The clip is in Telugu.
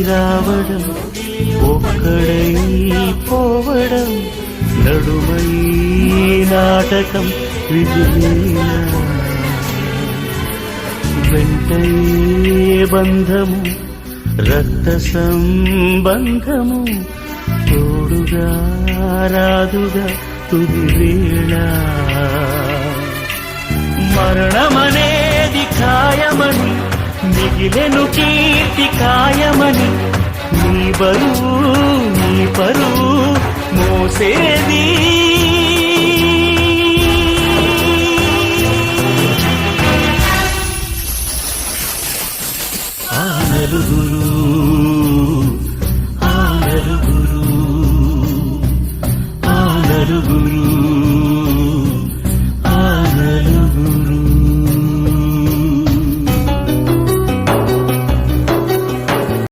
రావడం ఒక్కడై పోవడం నడుమై నాటకం విజులీలా వెంటయే బంధము రక్త సంబంధము తోడుగా రాదుగా తుది వేళ మరణమనేది ఖాయమని మిగిలెను కీర్తి కాయమని నీ బరువు నీ పరువు మోసేది